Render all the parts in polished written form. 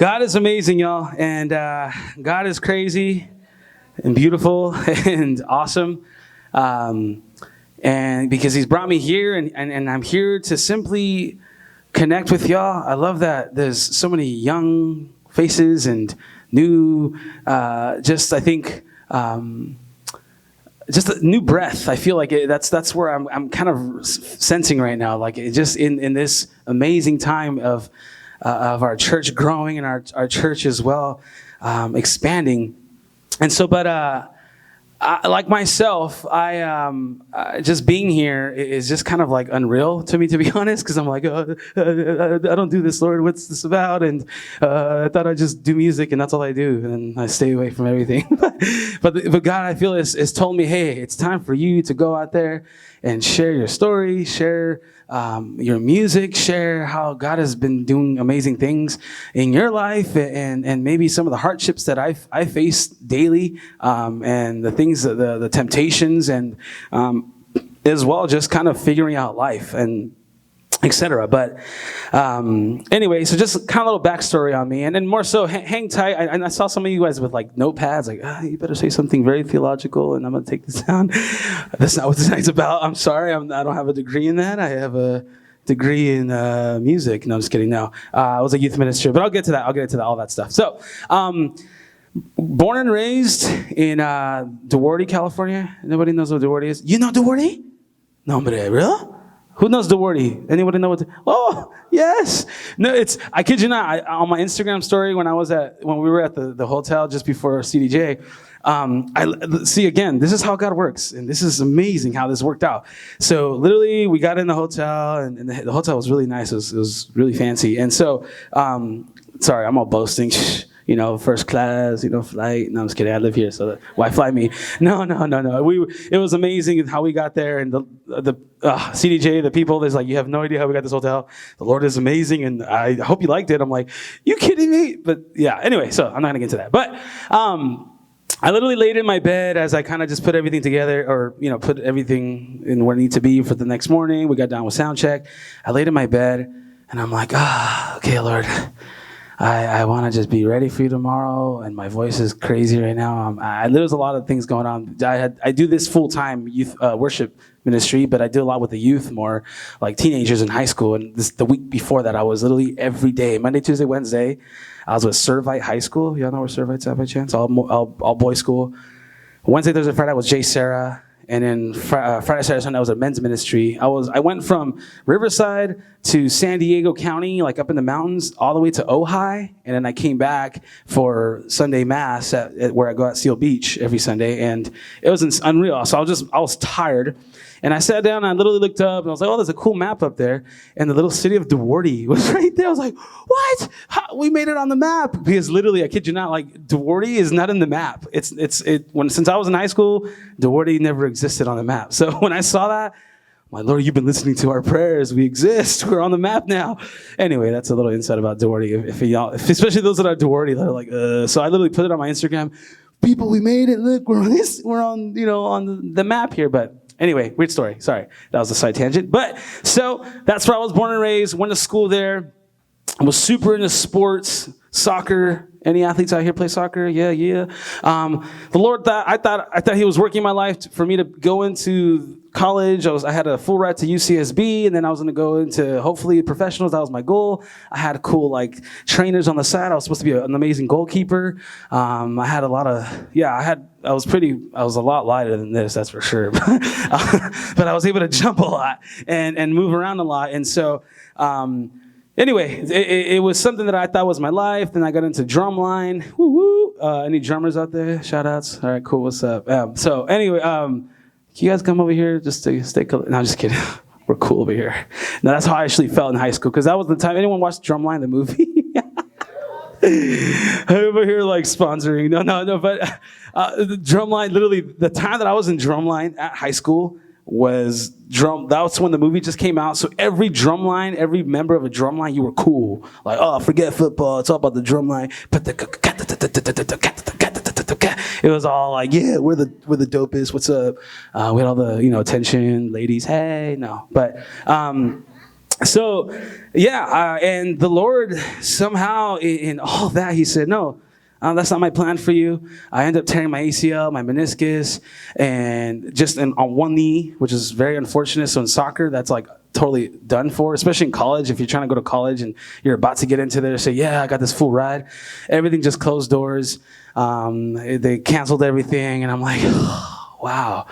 God is amazing, y'all, and God is crazy and beautiful and awesome. And because He's brought me here, and I'm here to simply connect with y'all. I love that there's so many young faces and new, just a new breath. I feel like that's where I'm kind of sensing right now. Like it just in this amazing time of our church growing and our church as well expanding. And so, but like myself, I just being here is just kind of like unreal to me, to be honest, because I'm like, oh, I don't do this, Lord. What's this about? And I thought I'd just do music, and that's all I do, and I stay away from everything. but God, I feel, has told me, hey, it's time for you to go out there and share your story, share your music, share how God has been doing amazing things in your life, and maybe some of the hardships that I face daily, and the things, the temptations, and as well just kind of figuring out life and etc. But anyway, so just kind of a little backstory on me, and then more so, hang tight. I saw some of you guys with like notepads, like, you better say something very theological, and I'm gonna take this down. That's not what tonight's about. I'm sorry, I don't have a degree in that. I have a degree in music. No, I'm just kidding. No, I was a youth minister, but I'll get to that. All that stuff. So, born and raised in Duarte, California. Nobody knows what Duarte is. You know Duarte? No, but really? Who knows Duarte? Anybody know what? Oh, yes. No, I kid you not. On my Instagram story when we were at the hotel just before CDJ, I see again. This is how God works, and this is amazing how this worked out. So literally, we got in the hotel, and the hotel was really nice. It was really fancy, and so sorry, I'm all boasting. First class, flight. No, I'm just kidding. I live here, so why fly me? No. It was amazing how we got there, and the CDJ, the people, there's like, you have no idea how we got this hotel. The Lord is amazing, and I hope you liked it. I'm like, you kidding me? But yeah, anyway, so I'm not gonna get into that. But I literally laid in my bed as I kind of just put everything together, or put everything in where it needed to be for the next morning. We got done with sound check. I laid in my bed, and I'm like, okay, Lord. I want to just be ready for you tomorrow, and my voice is crazy right now. There's a lot of things going on. I do this full-time youth worship ministry, but I do a lot with the youth, more like teenagers in high school. And the week before that, I was literally every day, Monday, Tuesday, Wednesday. I was with Servite High School. Y'all know where Servite's at by chance? All boys school. Wednesday, Thursday, Friday, I was J. Sarah. And then Friday, Saturday, Sunday, I was at men's ministry. I went from Riverside to San Diego County, like up in the mountains, all the way to Ojai. And then I came back for Sunday Mass at where I go at Seal Beach every Sunday. And it was unreal. So I was tired. And I sat down and I literally looked up and I was like, oh, there's a cool map up there. And the little city of Duarte was right there. I was like, what? We made it on the map. Because literally, I kid you not, like Duarte is not in the map. Since I was in high school, Duarte never existed on the map. So when I saw that, I'm like, Lord, you've been listening to our prayers. We exist. We're on the map now. Anyway, that's a little insight about Duarte. If especially those that are Duarte, they're like, So I literally put it on my Instagram. People, we made it. Look, we're on on the map here. But anyway, weird story. Sorry, that was a side tangent. But so that's where I was born and raised. Went to school there. I was super into sports, soccer. Any athletes out here play soccer? Yeah. The Lord I thought He was working my life for me to go into college. I had a full ride to UCSB, and then I was going to go into hopefully professionals. That was my goal. I had cool trainers on the side. I was supposed to be an amazing goalkeeper. I had a lot of I was a lot lighter than this, that's for sure. But I was able to jump a lot and move around a lot, and so. Anyway, it was something that I thought was my life. Then I got into drumline. Woo woo! Any drummers out there? Shout outs. All right, cool. What's up? So anyway, can you guys come over here just to stay cool? No, I'm just kidding. We're cool over here. No, that's how I actually felt in high school, because that was the time. Anyone watched Drumline, the movie? Over here sponsoring. No. But the Drumline, literally, the time that I was in Drumline at high school, was that's when the movie just came out. So every member of a drum line, you were cool. Like, oh, forget football. It's all about the drum line. It was all like, yeah, we're the dopest. What's up? We had all the attention, ladies. Hey, no. But So, yeah, and the Lord somehow in all that, he said, no, that's not my plan for you. I ended up tearing my ACL, my meniscus, and just on one knee, which is very unfortunate. So in soccer, that's like totally done for, especially in college. If you're trying to go to college and you're about to get into there, say, yeah, I got this full ride. Everything just closed doors. They canceled everything. And I'm like, oh, wow.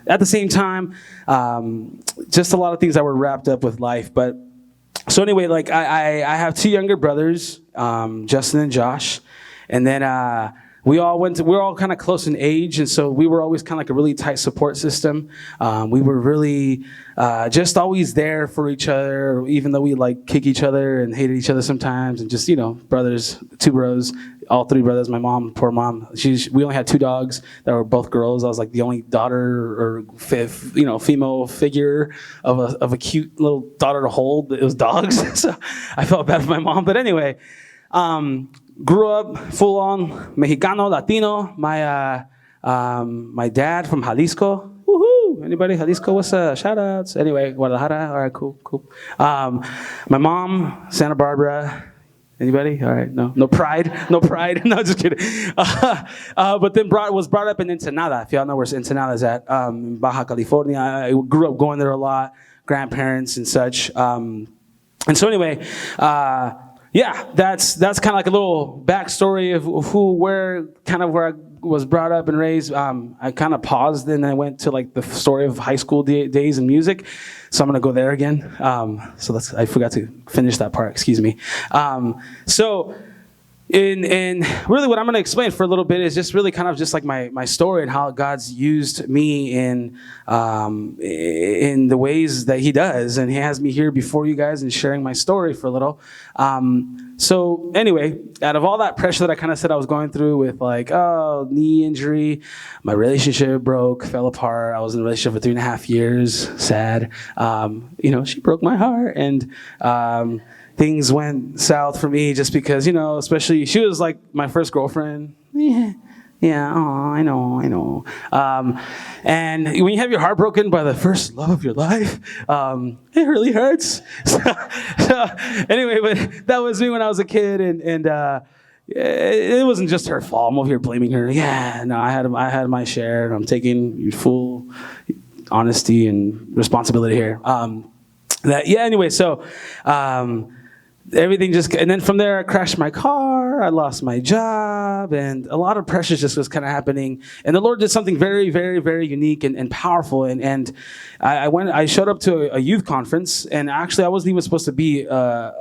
At the same time, just a lot of things that were wrapped up with life. But so anyway, like I have two younger brothers, Justin and Josh. And then we're all kind of close in age, and so we were always kind of like a really tight support system. We were really just always there for each other, even though we like kick each other and hated each other sometimes, and just, brothers, two bros, all three brothers. My mom, poor mom, we only had two dogs that were both girls. I was like the only daughter or female figure of a cute little daughter to hold. It was dogs, so I felt bad for my mom. But anyway. Grew up full on Mexicano, Latino. My dad from Jalisco. Woohoo! Anybody Jalisco? What's shout outs? Anyway, Guadalajara. All right, cool. My mom, Santa Barbara. Anybody? All right, no pride. No, just kidding. But then was brought up in Ensenada. If y'all know where Ensenada is at, in Baja California. I grew up going there a lot. Grandparents and such. And so anyway. Yeah, that's kind of like a little backstory of where I was brought up and raised. I kind of paused and I went to like the story of high school days and music. So I'm going to go there again. I forgot to finish that part, excuse me. And really what I'm going to explain for a little bit is just really kind of just like my story and how God's used me in the ways that he does. And he has me here before you guys and sharing my story for a little. So anyway, out of all that pressure that I kind of said I was going through with like, knee injury, my relationship broke, fell apart. I was in a relationship for 3.5 years, sad. She broke my heart, and things went south for me just because, especially she was like my first girlfriend. Yeah, I know. And when you have your heart broken by the first love of your life, it really hurts. So anyway, but that was me when I was a kid, and it wasn't just her fault. I'm over here blaming her. Yeah, no, I had my share, and I'm taking full honesty and responsibility here. Everything and then from there I crashed my car, I lost my job, and a lot of pressure just was kind of happening. And the Lord did something very, very, very unique and powerful. And I showed up to a youth conference, and actually I wasn't even supposed to be a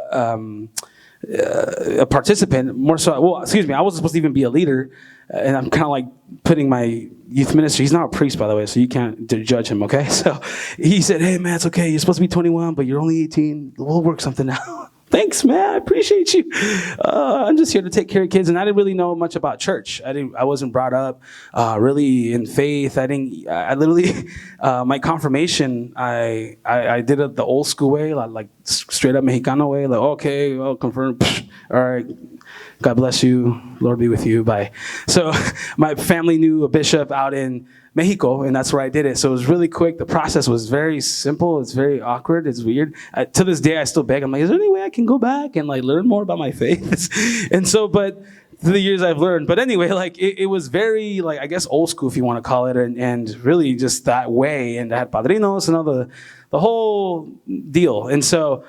participant, more so, I wasn't supposed to even be a leader. And I'm kind of like putting my youth minister, he's not a priest, by the way, so you can't judge him, okay? So he said, hey man, it's okay, you're supposed to be 21, but you're only 18, we'll work something out. Thanks, man. I appreciate you. I'm just here to take care of kids, and I didn't really know much about church. I wasn't brought up really in faith. I literally my confirmation. I did it the old school way, like straight up Mexicano way. Like, okay, well, confirm. All right. God bless you. Lord be with you. Bye. So my family knew a bishop out in Mexico, and that's where I did it. So it was really quick. The process was very simple. It's very awkward. It's weird. To this day, I still beg. I'm like, is there any way I can go back and like learn more about my faith? And so, but through the years I've learned. But anyway, like it was very, like, I guess old school, if you want to call it, and really just that way. And I had padrinos and all the whole deal. And so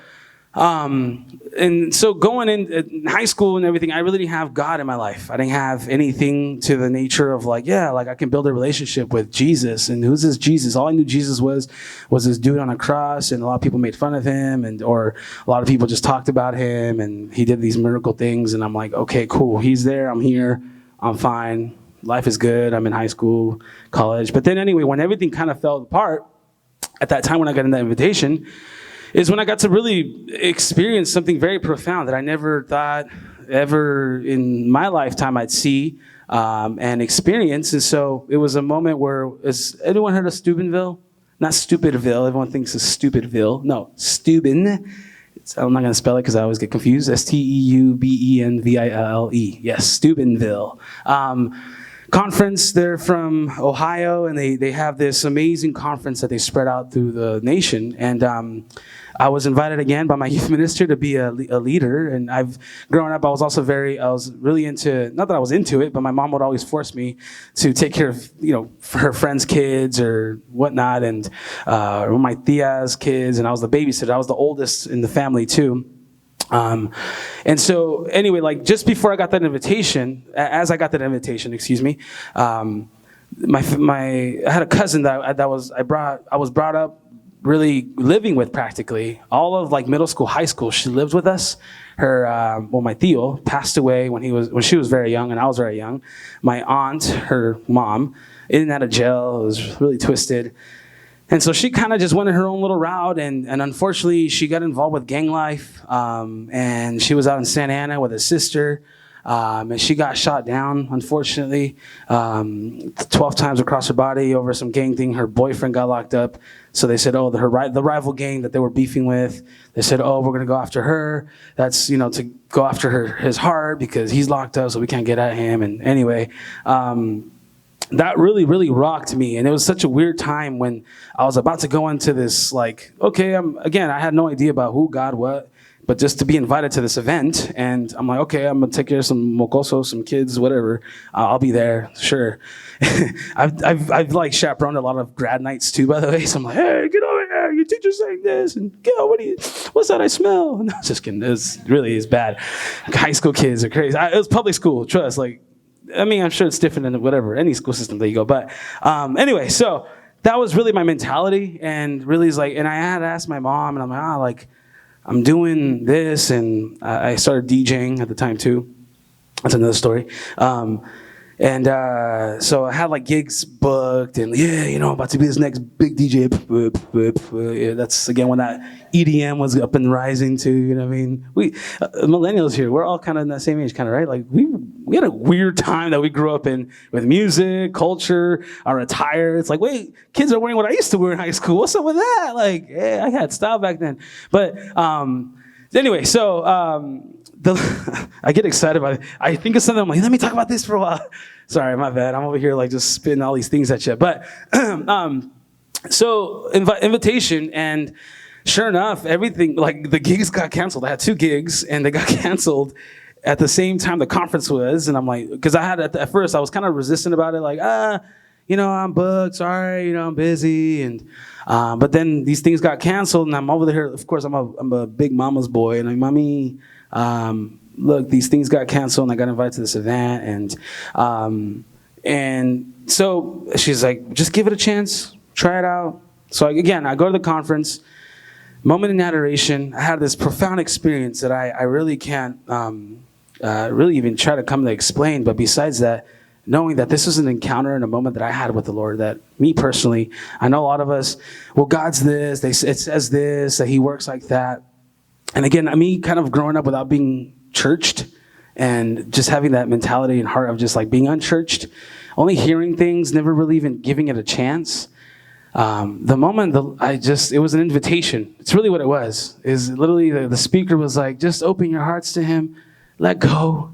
going in high school and everything, I really didn't have God in my life. I didn't have anything to the nature of like I can build a relationship with Jesus. And who's this Jesus? All I knew Jesus was this dude on a cross, and a lot of people made fun of him, or a lot of people just talked about him, and he did these miracle things. And I'm like, okay, cool. He's there. I'm here. I'm fine. Life is good. I'm in high school, college. But then anyway, when everything kind of fell apart, at that time when I got in that invitation, is when I got to really experience something very profound that I never thought ever in my lifetime I'd see and experience. And so it was a moment where, has anyone heard of Steubenville? Not Stupidville. Everyone thinks it's Stupidville. No, Steuben. I'm not going to spell it because I always get confused. Steubenville. Yes, Steubenville. conference. They're from Ohio, and they have this amazing conference that they spread out through the nation. And I was invited again by my youth minister to be a leader. And growing up, I was really into, not that I was into it, but my mom would always force me to take care of, her friends' kids or whatnot, and my tia's kids. And I was the babysitter. I was the oldest in the family too. And so anyway, like just before I got that invitation, excuse me, I had a cousin that I was brought up really living with practically all of like middle school, high school. She lived with us. My tío passed away when she was very young and I was very young. My aunt, her mom, in and out of jail. It was really twisted. And so she kind of just went in her own little route, and unfortunately she got involved with gang life, and she was out in Santa Ana with a sister, and she got shot down, unfortunately, 12 times across her body over some gang thing. Her boyfriend got locked up, so they said, the rival gang that they were beefing with, they said, we're going to go after her. That's, to go after his heart because he's locked up, so we can't get at him. And anyway, that really, really rocked me. And it was such a weird time when I was about to go into this, I had no idea about who, God, what, but just to be invited to this event. And I'm like, okay, I'm going to take care of some mocosos, some kids, whatever. I'll be there, sure. I've chaperoned a lot of grad nights too, by the way. So I'm like, hey, get over here. Your teacher's saying this. And what's that I smell? No, just kidding. It's bad. High school kids are crazy. It was public school, trust, I'm sure it's different than whatever, any school system that you go. But anyway, so that was really my mentality. And really and I had asked my mom, and I'm like, I'm doing this. And I started DJing at the time too. That's another story. So I had gigs booked, and about to be this next big DJ. That's again when that EDM was up and rising too. We millennials here, we're all kind of in that same age, kind of, right? We had a weird time that we grew up in with music, culture, our attire. It's wait, kids are wearing what I used to wear in high school. What's up with that? I had style back then. But anyway, so I get excited about it. I think of something. I'm like, let me talk about this for a while. Sorry, my bad. I'm over here just spitting all these things at you. But so invitation, and sure enough, everything, the gigs got canceled. I had 2 gigs, and they got canceled at the same time the conference was. And I'm like, because I had at first I was kind of resistant about it, I'm booked. Sorry, I'm busy. And but then these things got canceled, and I'm over there. Of course, I'm a big mama's boy, and I'm mommy. Look, these things got canceled, and I got invited to this event, and so she's like, just give it a chance, try it out. So I go to the conference, moment in adoration. I had this profound experience that I really can't really even try to come to explain. But besides that, knowing that this is an encounter and a moment that I had with the Lord, that me personally, I know a lot of us, well, God's this, it says this, that he works like that. And again, me kind of growing up without being churched and just having that mentality and heart of just being unchurched, only hearing things, never really even giving it a chance. The moment it was an invitation. It's really what it was, is literally the speaker was just open your hearts to him, let go.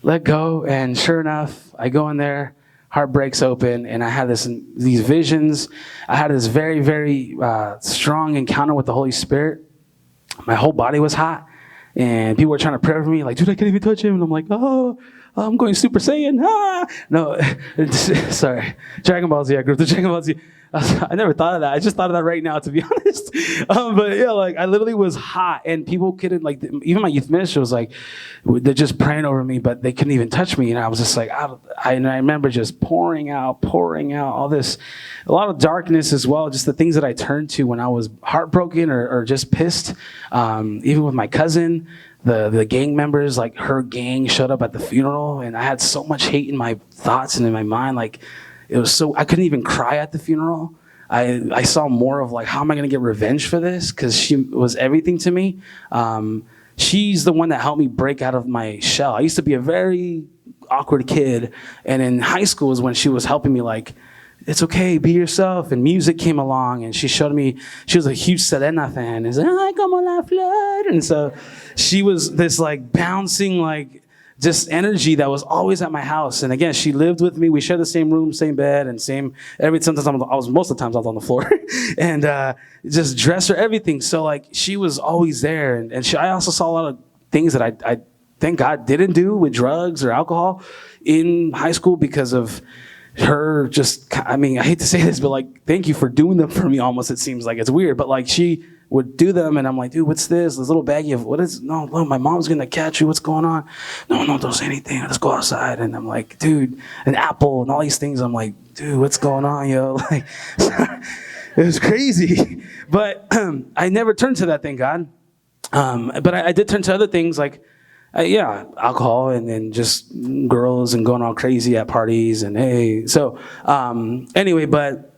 And sure enough, I go in there, heart breaks open, and I had these visions. I had this very, very strong encounter with the Holy Spirit. My whole body was hot, and people were trying to pray for me, dude, I can't even touch him. And I'm like, I'm going Super Saiyan. No, sorry. Dragon Ball Z, I grew up to Dragon Ball Z. I never thought of that. I just thought of that right now, to be honest. But yeah, I literally was hot, and people couldn't, even my youth minister was they're just praying over me, but they couldn't even touch me. And I was just I remember just pouring out all this, a lot of darkness as well, just the things that I turned to when I was heartbroken or just pissed. Even with my cousin, the gang members, her gang showed up at the funeral, and I had so much hate in my thoughts and in my mind, it was I couldn't even cry at the funeral. I saw more of how am I going to get revenge for this? Because she was everything to me. She's the one that helped me break out of my shell. I used to be a very awkward kid, and in high school is when she was helping me it's okay, be yourself. And music came along, and she showed me, she was a huge Selena fan. It's like, ay, como la flor. And so she was this bouncing, just energy that was always at my house. And again, she lived with me. We shared the same room, same bed, and sometimes most of the times I was on the floor and just dresser, everything. So like she was always there. And I also saw a lot of things that I thank God didn't do with drugs or alcohol in high school because of her I hate to say this, but like, thank you for doing them for me almost. It seems like it's weird, but like she would do them and I'm like, dude, what's this? This little baggie of no, my mom's going to catch you. What's going on? No, don't say anything. Let's go outside. And I'm like, dude, an apple and all these things. I'm like, dude, what's going on, yo? Like, it was crazy. But I never turned to that, thank God. But I did turn to other things like, alcohol and then just girls and going all crazy at parties and hey. So anyway, but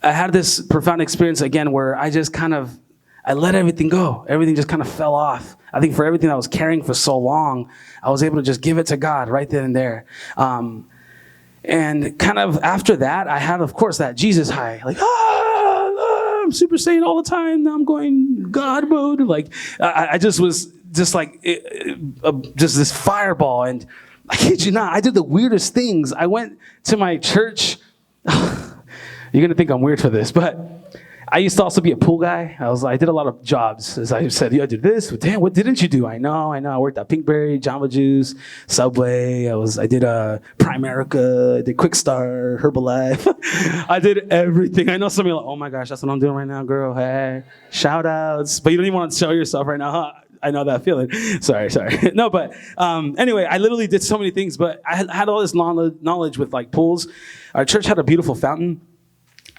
I had this profound experience again where I just I let everything go. Everything just kind of fell off. I think for everything I was carrying for so long, I was able to just give it to God right then and there. And kind of after that, I had, of course, that Jesus high. Like, I'm Super Saiyan all the time. Now I'm going God mode. Like, I just was just like, just this fireball. And I kid you not, I did the weirdest things. I went to my church. You're going to think I'm weird for this, but I used to also be a pool guy. I did a lot of jobs. As I said, I did this. Damn, what didn't you do? I know. I worked at Pinkberry, Jamba Juice, Subway. I did Primerica, I did Quick Star, Herbalife. I did everything. I know some of you are like, oh my gosh, that's what I'm doing right now, girl. Hey, shout outs. But you don't even want to show yourself right now, huh? I know that feeling. Sorry. No, but anyway, I literally did so many things, but I had all this knowledge with like pools. Our church had a beautiful fountain.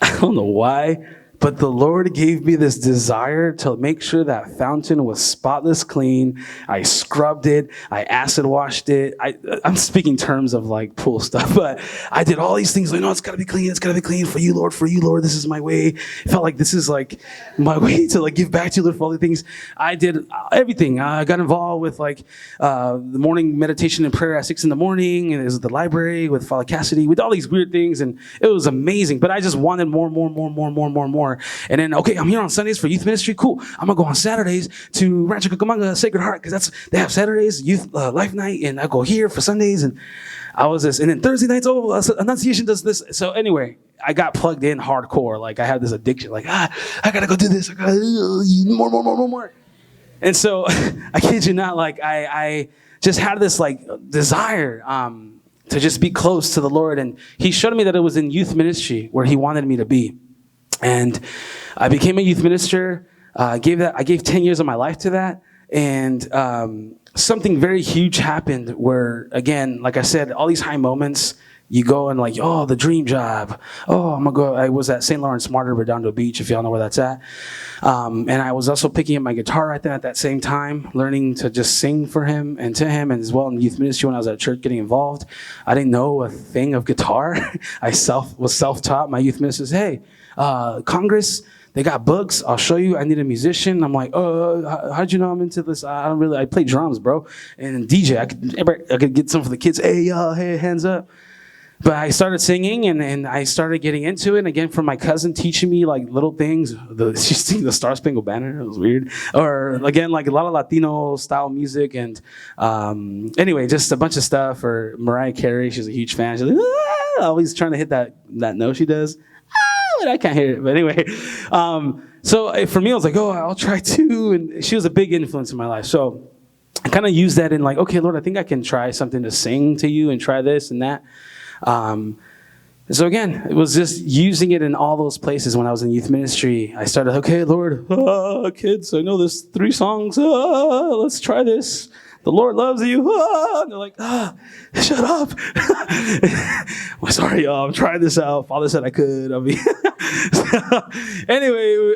I don't know why, but the Lord gave me this desire to make sure that fountain was spotless clean. I scrubbed it. I acid washed it. I'm speaking terms of like pool stuff, but I did all these things like, no, it's got to be clean. It's got to be clean for you, Lord. This is my way. It felt like this is like my way to like give back to you, Lord, for all the things. I did everything. I got involved with like the morning meditation and prayer at 6 a.m. and it was at the library with Father Cassidy, with all these weird things. And it was amazing, but I just wanted more. And then, okay, I'm here on Sundays for youth ministry. Cool. I'm going to go on Saturdays to Rancho Cucamonga Sacred Heart because they have Saturdays, youth life night, and I go here for Sundays. And I was this. And then Thursday nights, Annunciation does this. So anyway, I got plugged in hardcore. Like I had this addiction. Like, I got to go do this. I got more. And so I kid you not, like I just had this like desire to just be close to the Lord. And he showed me that it was in youth ministry where he wanted me to be. And I became a youth minister. I gave 10 years of my life to that. And something very huge happened where, again, like I said, all these high moments, you go and like, oh, the dream job. Oh, I'm going to go. I was at St. Lawrence Martyr Redondo Beach, if y'all know where that's at. And I was also picking up my guitar right then at that same time, learning to just sing for him and to him, and as well in youth ministry when I was at church getting involved. I didn't know a thing of guitar. I was self-taught. My youth minister says, hey, Congress, they got books. I'll show you. I need a musician. I'm like, how'd you know I'm into this? I play drums, bro. And DJ, I could get some for the kids. Hey, y'all, hey, hands up. But I started singing and I started getting into it. And again, from my cousin teaching me like little things. She sing the Star Spangled Banner. It was weird. Or again, like a lot of Latino style music. And anyway, just a bunch of stuff. Or Mariah Carey, she's a huge fan. She's like, always trying to hit that note she does. But I can't hear it. But anyway, so for me, I was like, I'll try too. And she was a big influence in my life. So I kind of used that in like, okay, Lord, I think I can try something to sing to you and try this and that. So again, it was just using it in all those places when I was in youth ministry. I started, okay, Lord, kids, I know there's 3 songs. Let's try this. The Lord loves you. And they're like, shut up. Well, sorry, y'all. I'm trying this out. Father said I could. Anyway,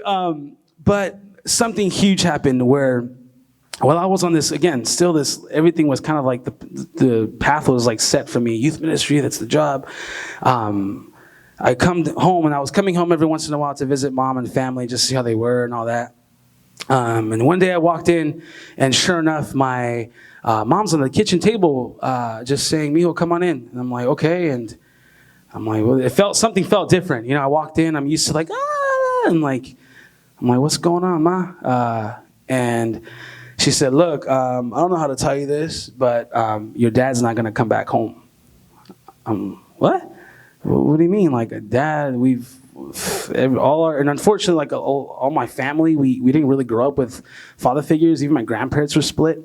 but something huge happened where, while I was on this, again, still this, everything was kind of like the path was like set for me. Youth ministry, that's the job. I come home, and I was coming home every once in a while to visit mom and family, just to see how they were and all that. And one day I walked in, and sure enough, my mom's on the kitchen table just saying, Mijo, come on in. And I'm like, okay. And I'm like, well, something felt different. I walked in, I'm used to like, and like, I'm like, what's going on, Ma? And she said, look, I don't know how to tell you this, but your dad's not going to come back home. What? What do you mean? Like, a dad, and unfortunately, like all my family, we didn't really grow up with father figures. Even my grandparents were split.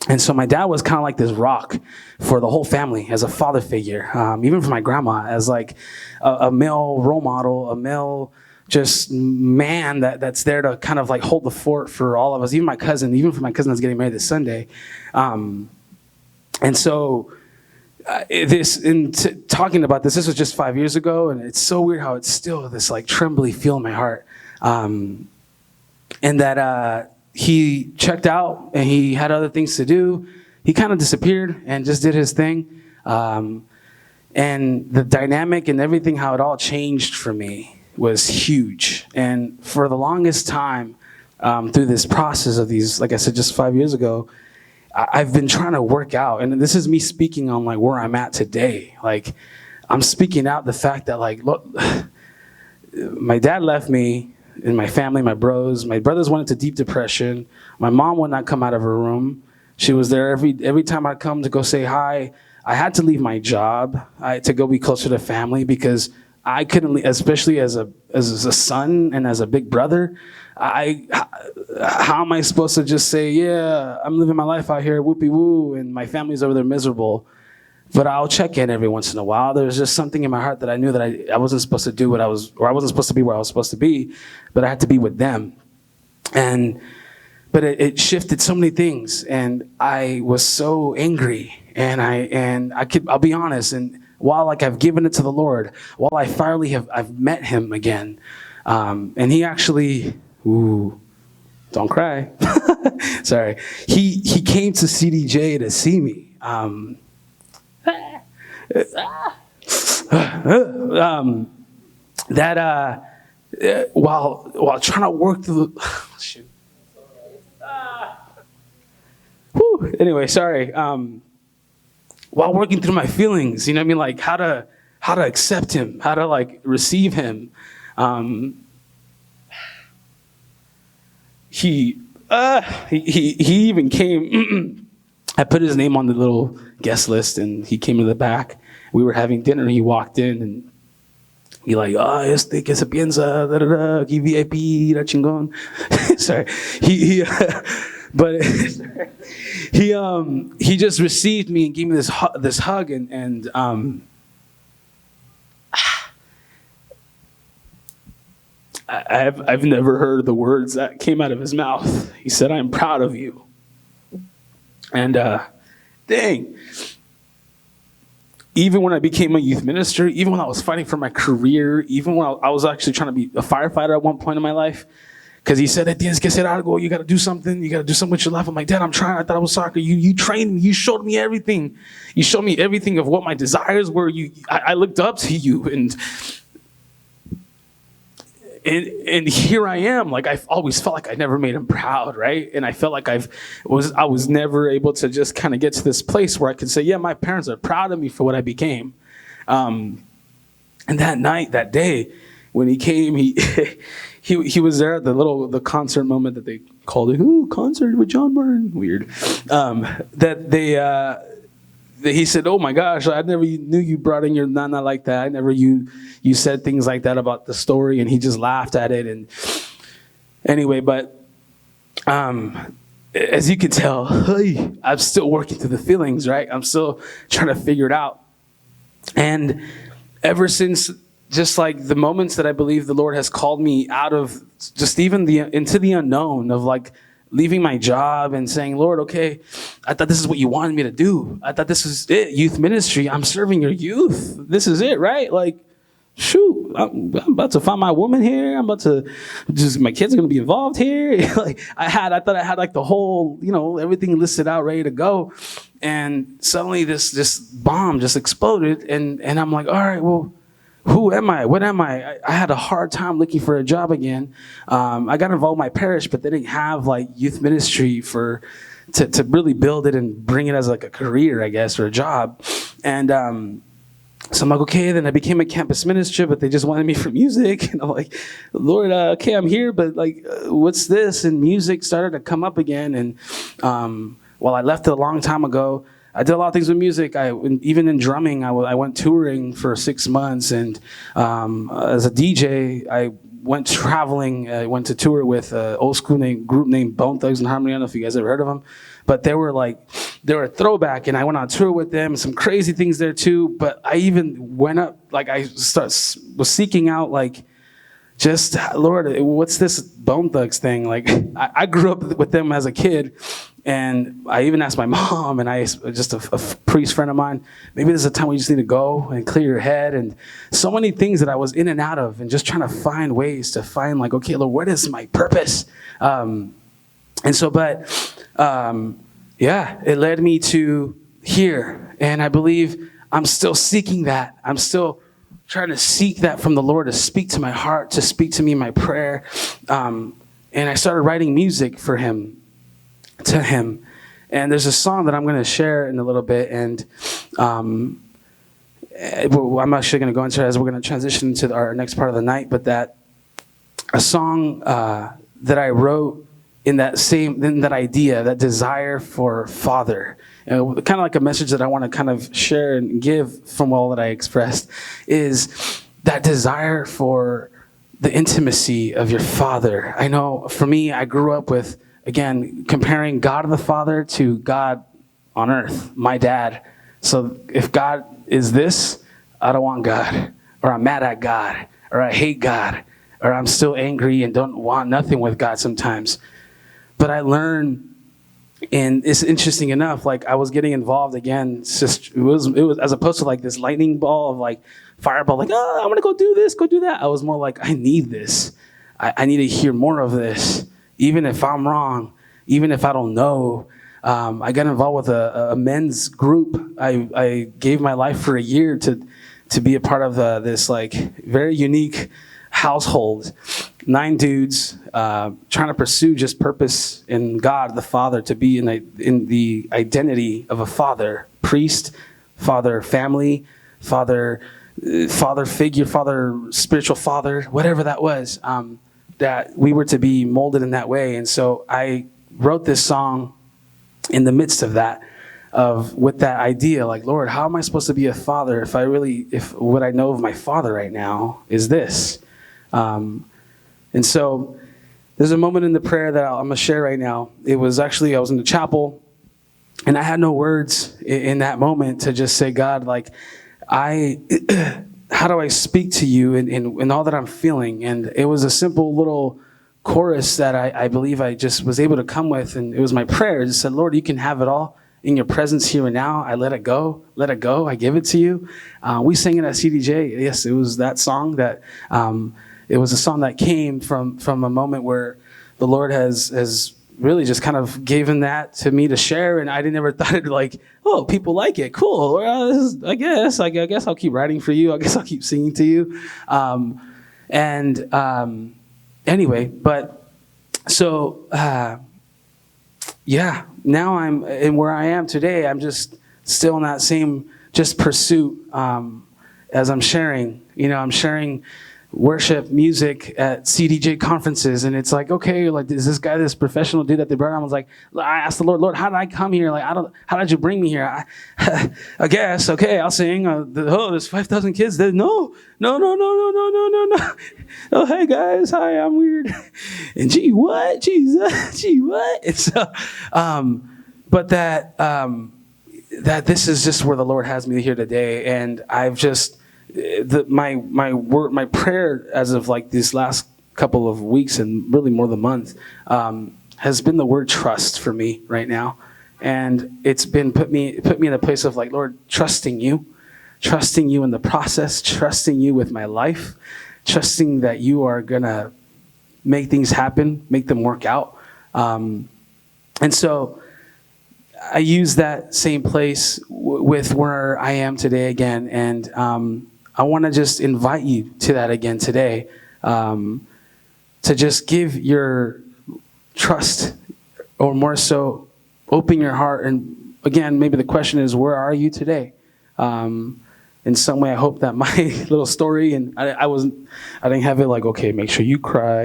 And so my dad was kind of like this rock for the whole family as a father figure, even for my grandma, as like a male role model, a male just man that's there to kind of like hold the fort for all of us, even for my cousin that's getting married this Sunday. And so talking about this was just 5 years ago, and it's so weird how it's still this like trembly feel in my heart. And that he checked out and he had other things to do. He kind of disappeared and just did his thing. And the dynamic and everything, how it all changed for me was huge. And for the longest time, through this process of these, like I said, just 5 years ago, I've been trying to work out. And this is me speaking on like where I'm at today. Like, I'm speaking out the fact that, like, look, my dad left me and my family, my brothers went into deep depression. My mom would not come out of her room. She was there every time I'd come to go say hi. I had to leave my job to go be closer to family because I couldn't, especially as a son and as a big brother. How am I supposed to just say, yeah, I'm living my life out here, whoopee woo, and my family's over there miserable? But I'll check in every once in a while. There was just something in my heart that I knew that I wasn't supposed to do I wasn't supposed to be where I was supposed to be, but I had to be with them. But it shifted so many things, and I was so angry. And I'll be honest. And while like I've given it to the Lord, while I finally I've met Him again, and He actually, don't cry, sorry. He came to CDJ to see me. While trying to work through shoot. Anyway, sorry. While working through my feelings, you know what I mean? Like how to accept Him, how to like receive Him. He even came. I put his name on the little guest list, and he came to the back. We were having dinner, and he walked in, and he like, que se piensa, aquí VIP, la chingón. Sorry. He just received me and gave me this hug, and I've never heard the words that came out of his mouth. He said, "I'm proud of you." And dang, even when I became a youth minister, even when I was fighting for my career, even when I was actually trying to be a firefighter at one point in my life, because he said, "Tienes que hacer algo. You got to do something. You got to do something with your life." I'm like, "Dad, I'm trying. I thought I was soccer. You trained me. You showed me everything. You showed me everything of what my desires were. I looked up to you, and here I am. Like, I've always felt like I never made Him proud, right? And I felt like I was never able to just kind of get to this place where I could say, yeah, my parents are proud of me for what I became. And that day, when he came, he was there at the concert moment that they called it. Ooh, concert with Jon Martin. Weird. He said, "Oh my gosh, I never knew you brought in your nana like that. I never you said things like that about the story." And he just laughed at it. And anyway, but as you can tell, I'm still working through the feelings, right? I'm still trying to figure it out. And ever since, just like the moments that I believe the Lord has called me out of just even into the unknown of like leaving my job and saying, "Lord, okay, I thought this is what you wanted me to do. I thought this was it, youth ministry. I'm serving your youth. This is it, right? Like, shoot, I'm about to find my woman here. I'm about to my kids are going to be involved here." Like I thought I had like the whole, everything listed out, ready to go. And suddenly this bomb just exploded. And I'm like, all right, well, who am I? What am I? I had a hard time looking for a job again. I got involved in my parish, but they didn't have like youth ministry to really build it and bring it as like a career, I guess, or a job. And So I'm like, okay, then I became a campus minister, but they just wanted me for music. And I'm like, Lord, okay, I'm here, but like, what's this? And music started to come up again. And while I left it a long time ago, I did a lot of things with music. Even in drumming, I went touring for 6 months. And as a DJ, I went traveling. I went to tour with an old school group named Bone Thugs and Harmony. I don't know if you guys ever heard of them. But they were a throwback, and I went on tour with them, and some crazy things there too. But I even went up, like was seeking out, like, just, Lord, what's this Bone Thugs thing? Like, I grew up with them as a kid, and I even asked my mom, and just a priest friend of mine, maybe there's a time where you just need to go and clear your head, and so many things that I was in and out of, and just trying to find ways to find, like, okay, Lord, what is my purpose? Yeah, it led me to here. And I believe I'm still seeking that. I'm still trying to seek that from the Lord, to speak to my heart, to speak to me in my prayer. And I started writing music for him, to him. And there's a song that I'm going to share in a little bit. And I'm actually going to go into it as we're going to transition to our next part of the night. But that a song that I wrote in that idea, that desire for Father, kind of like a message that I want to kind of share and give from all that I expressed, is that desire for the intimacy of your Father. I know for me, I grew up with, again, comparing God the Father to God on earth, my dad. So if God is this, I don't want God, or I'm mad at God, or I hate God, or I'm still angry and don't want nothing with God sometimes. But I learned, and it's interesting enough, like I was getting involved again. It was as opposed to like this lightning ball of like fireball, like, oh, I want to go do this, go do that. I was more like, I need this. I need to hear more of this, even if I'm wrong, even if I don't know. I got involved with a men's group. I gave my life for a year to be a part of this like very unique household. 9 dudes trying to pursue just purpose in God the Father, to be in the identity of a father, priest, father, family, father figure, father, spiritual father, whatever that was, that we were to be molded in that way. And so I wrote this song in the midst of that, with that idea, like, Lord, how am I supposed to be a father if what I know of my father right now is this? And so there's a moment in the prayer that I'm going to share right now. It was actually, I was in the chapel, and I had no words in that moment to just say, God, like, how do I speak to you in all that I'm feeling? And it was a simple little chorus that I believe I just was able to come with, and it was my prayer. I just said, Lord, you can have it all in your presence here and now. I let it go, I give it to you. We sang it at CDJ. Yes, it was that song that... It was a song that came from a moment where the Lord has really just kind of given that to me to share, and I never thought it'd like, oh, people like it, cool. Well, I guess I'll keep writing for you. I guess I'll keep singing to you. Anyway, but so yeah, now I'm in where I am today. I'm just still in that same just pursuit as I'm sharing. I'm sharing worship music at CDJ conferences, and it's like, okay, like, is this guy this professional dude that they brought on? I was like, I asked the Lord, how did I come here? Like, how did you bring me here? I guess, okay, I'll sing. There's 5,000 kids. No. Oh, hey guys, hi, I'm weird. And gee, what? Jesus, gee, what? It's but that this is just where the Lord has me here today, and I've just. My prayer as of like these last couple of weeks and really more than a month has been the word trust for me right now, and it's been put me in a place of like, Lord, trusting you in the process, trusting you with my life, trusting that you are gonna make things happen, make them work out, and so I use that same place with where I am today again, and I want to just invite you to that again today, to just give your trust, or more so, open your heart. And again, maybe the question is, where are you today? in some way, I hope that my little story, and I didn't have it like, okay, make sure you cry.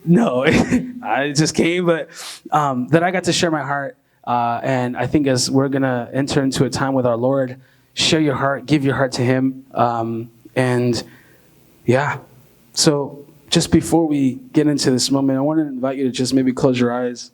No, I just came, but that I got to share my heart. And I think as we're going to enter into a time with our Lord, share your heart, give your heart to him. And yeah, so just before we get into this moment, I want to invite you to just maybe close your eyes.